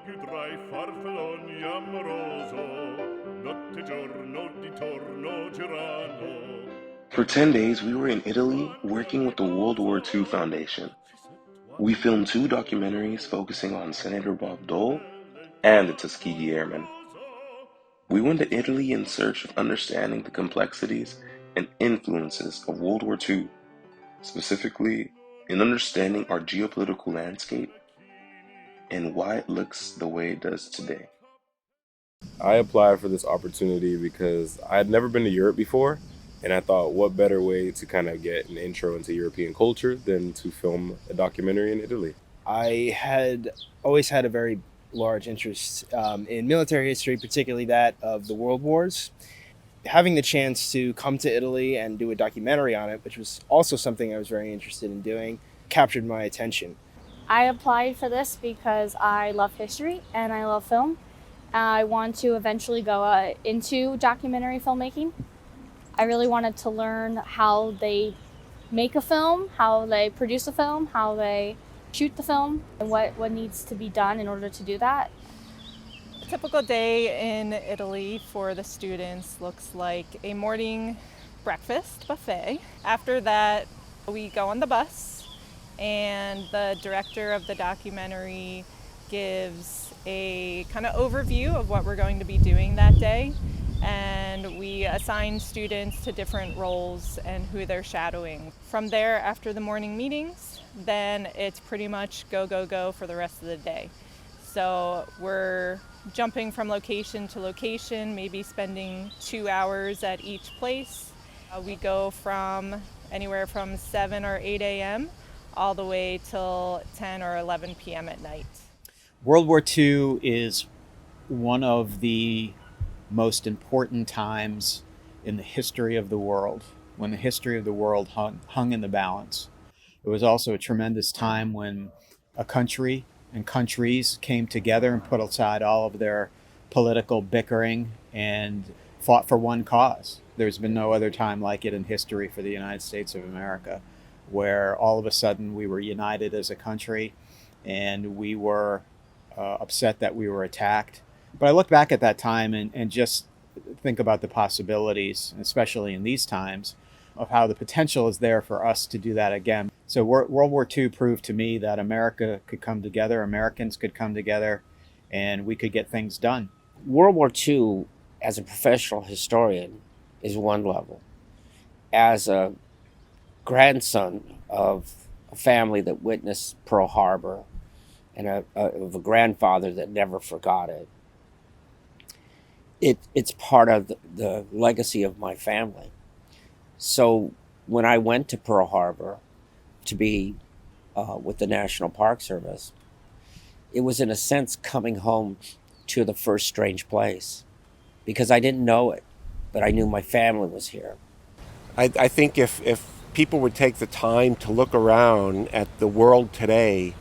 più tra i farfalloni amoroso, notte e giorno di torno girano. For 10 days, we were in Italy working with the World War II Foundation. We filmed two documentaries focusing on Senator Bob Dole and the Tuskegee Airmen. We went to Italy in search of understanding the complexities and influences of World War II, specifically in understanding our geopolitical landscape and why it looks the way it does today. I applied for this opportunity because I had never been to Europe before, and I thought, what better way to kind of get an intro into European culture than to film a documentary in Italy? I had always had a very large interest in military history, particularly that of the World Wars. Having the chance to come to Italy and do a documentary on it, which was also something I was very interested in doing, captured my attention. I applied for this because I love history and I love film. I want to eventually go into documentary filmmaking. I really wanted to learn how they make a film, how they produce a film, how they shoot the film, and what needs to be done in order to do that. A typical day in Italy for the students looks like a morning breakfast buffet. After that, we go on the bus, and the director of the documentary gives a kind of overview of what we're going to be doing that day, and we assign students to different roles and who they're shadowing. From there, after the morning meetings, then it's pretty much go, go, go for the rest of the day. So we're jumping from location to location, maybe spending 2 hours at each place. We go from anywhere from 7 or 8 a.m. all the way till 10 or 11 p.m. at night. World War II is one of the most important times in the history of the world, when the history of the world hung in the balance. It was also a tremendous time when a country and countries came together and put aside all of their political bickering and fought for one cause. There's been no other time like it in history for the United States of America, where all of a sudden we were united as a country and we were upset that we were attacked. But I look back at that time and just think about the possibilities, especially in these times, of how the potential is there for us to do that again. So World War II proved to me that America could come together, Americans could come together, and we could get things done. World War II, as a professional historian, is one level. As a grandson of a family that witnessed Pearl Harbor and of a grandfather that never forgot it, it's part of the legacy of my family. So when I went to Pearl Harbor to be with the National Park Service, it was in a sense coming home to the first strange place, because I didn't know it, but I knew my family was here. I think if people would take the time to look around at the world today,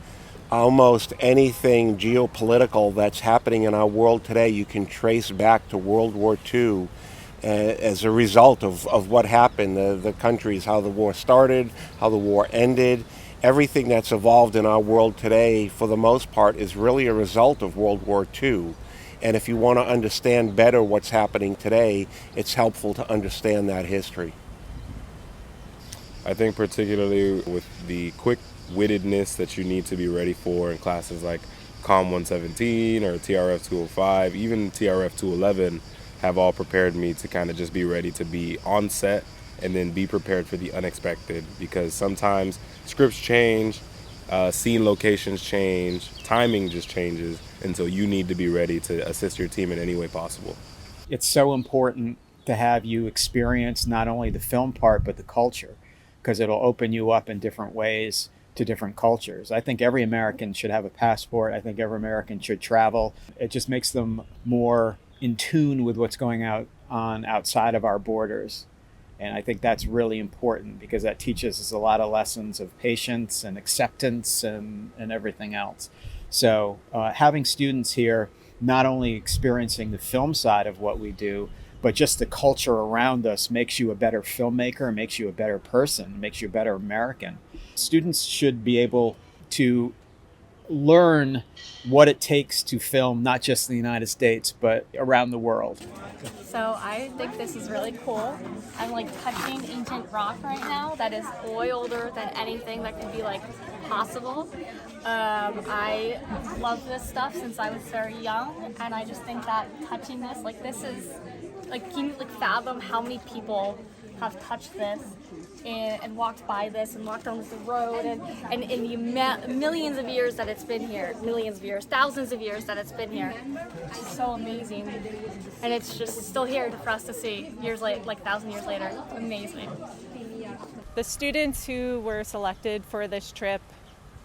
almost anything geopolitical that's happening in our world today, you can trace back to World War II as a result of what happened, the countries, how the war started, how the war ended. Everything that's evolved in our world today, for the most part, is really a result of World War II. And if you want to understand better what's happening today, it's helpful to understand that history. I think particularly with the quick-wittedness that you need to be ready for in classes like COM 117 or TRF 205, even TRF 211, have all prepared me to kind of just be ready to be on set and then be prepared for the unexpected, because sometimes scripts change, scene locations change, timing just changes, and so you need to be ready to assist your team in any way possible. It's so important to have you experience not only the film part, but the culture, because it'll open you up in different ways to different cultures. I think every American should have a passport. I think every American should travel. It just makes them more in tune with what's going on outside of our borders. And I think that's really important, because that teaches us a lot of lessons of patience and acceptance and everything else. So having students here, not only experiencing the film side of what we do, but just the culture around us makes you a better filmmaker, makes you a better person, makes you a better American. Students should be able to learn what it takes to film not just in the United States, but around the world. So I think this is really cool. I'm like touching ancient rock right now that is older than anything that could be like possible. I love this stuff since I was very young, and I just think that touching this, like this is, like can you like fathom how many people have touched this and walked by this and walked on this road and in the millions of years that it's been here, millions of years, thousands of years that it's been here. It's so amazing. And it's just still here for us to see years later, like 1,000 years later. Amazing. The students who were selected for this trip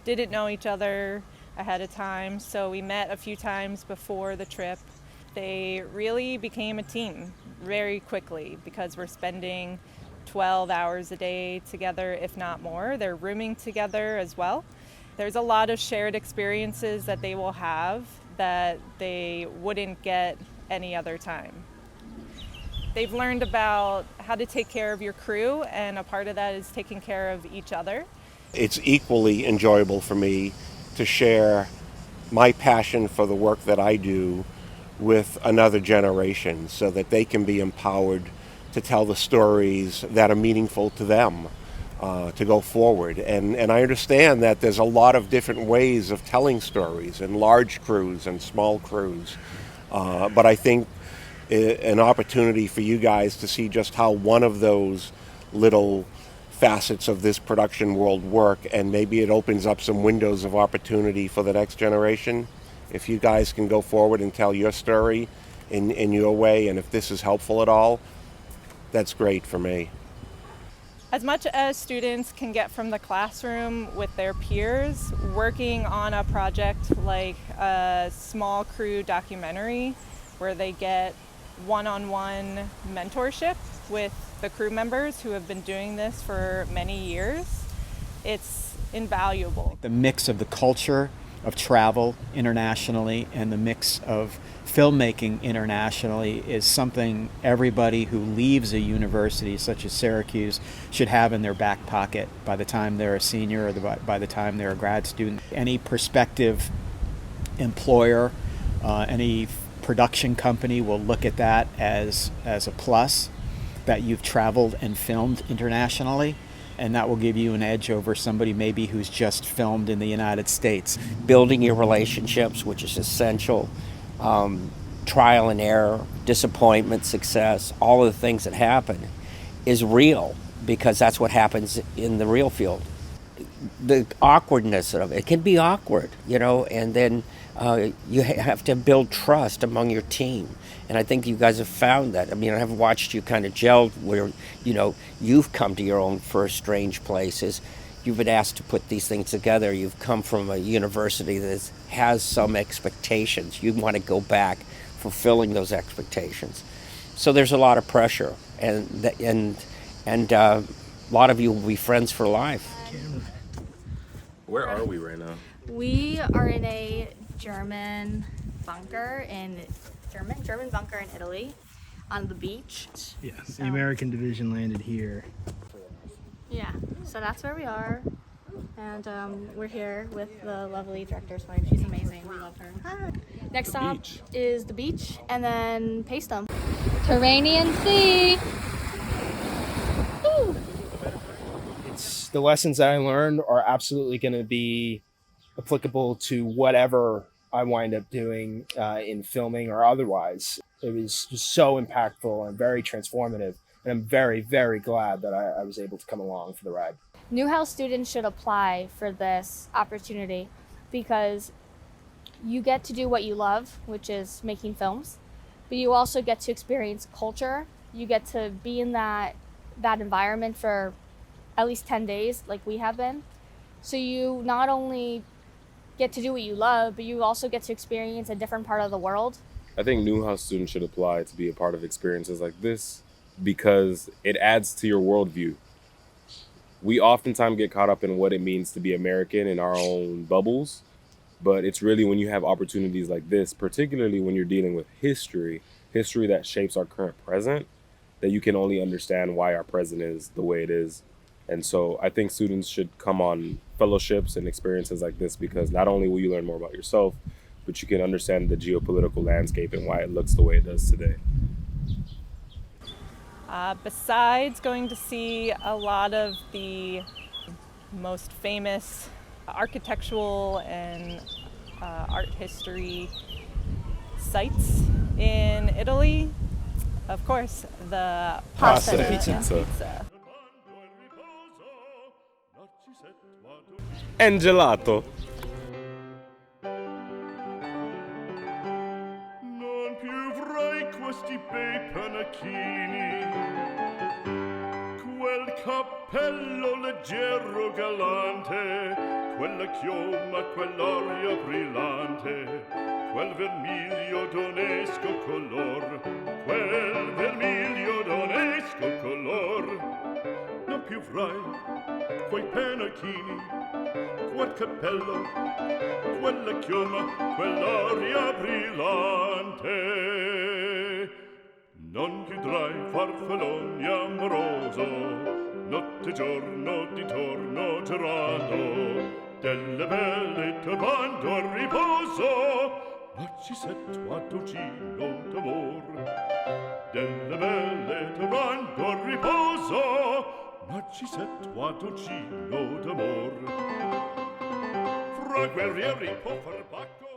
didn't know each other ahead of time, so we met a few times before the trip. They really became a team very quickly because we're spending 12 hours a day together, if not more. They're rooming together as well. There's a lot of shared experiences that they will have that they wouldn't get any other time. They've learned about how to take care of your crew, and a part of that is taking care of each other. It's equally enjoyable for me to share my passion for the work that I do with another generation so that they can be empowered to tell the stories that are meaningful to them, to go forward. And I understand that there's a lot of different ways of telling stories, and large crews and small crews. But I think an opportunity for you guys to see just how one of those little facets of this production world work, and maybe it opens up some windows of opportunity for the next generation. If you guys can go forward and tell your story in your way, and if this is helpful at all, that's great for me. As much as students can get from the classroom with their peers, working on a project like a small crew documentary where they get one-on-one mentorship with the crew members who have been doing this for many years, it's invaluable. The mix of the culture of travel internationally and the mix of filmmaking internationally is something everybody who leaves a university such as Syracuse should have in their back pocket by the time they're a senior or by the time they're a grad student. Any prospective employer, any production company will look at that as a plus, that you've traveled and filmed internationally, and that will give you an edge over somebody maybe who's just filmed in the United States. Building your relationships, which is essential, trial and error, disappointment, success, all of the things that happen is real, because that's what happens in the real field. The awkwardness of it can be awkward, and then you have to build trust among your team. And I think you guys have found that. I mean, I have watched you kind of gel where, you've come to your own first strange places. You've been asked to put these things together. You've come from a university that has some expectations. You want to go back fulfilling those expectations. So there's a lot of pressure, and a lot of you will be friends for life. Where are we right now? We are in a German bunker in Italy, on the beach. Yes, the American division landed here. Yeah, so that's where we are, and we're here with the lovely director's wife. She's amazing. We love her. Hi. Next stop is the beach, and then Paestum. Turanian Sea. Woo. It's the lessons that I learned are absolutely going to be applicable to whatever I wind up doing in filming or otherwise. It was just so impactful and very transformative, and I'm very, very glad that I was able to come along for the ride. Newhouse students should apply for this opportunity because you get to do what you love, which is making films, but you also get to experience culture. You get to be in that environment for at least 10 days like we have been. So you not only get to do what you love, but you also get to experience a different part of the world. I think Newhouse students should apply to be a part of experiences like this because it adds to your worldview. We oftentimes get caught up in what it means to be American in our own bubbles, but it's really when you have opportunities like this, particularly when you're dealing with history that shapes our current present, that you can only understand why our present is the way it is. And so I think students should come on fellowships and experiences like this because not only will you learn more about yourself, but you can understand the geopolitical landscape and why it looks the way it does today. Besides going to see a lot of the most famous architectural and art history sites in Italy, of course, the Pasta and and pizza. And gelato. Non più avrai questi bei panacchini, quel cappello leggero galante, quella chioma, quell'aria brillante, quel vermiglio d'onesco color, quel vermiglio d'onesco color. Non più avrai quei panacchini, quel cappello, quella chioma, quell'aria brillante. Non chiudrai farfalloni amoroso, notte e giorno di torno girando, delle belle turbando al riposo, Narcisetto Adugino d'amor. Delle belle turbando al riposo, Narcisetto Adugino d'amor. Fra guerrieri può far bacco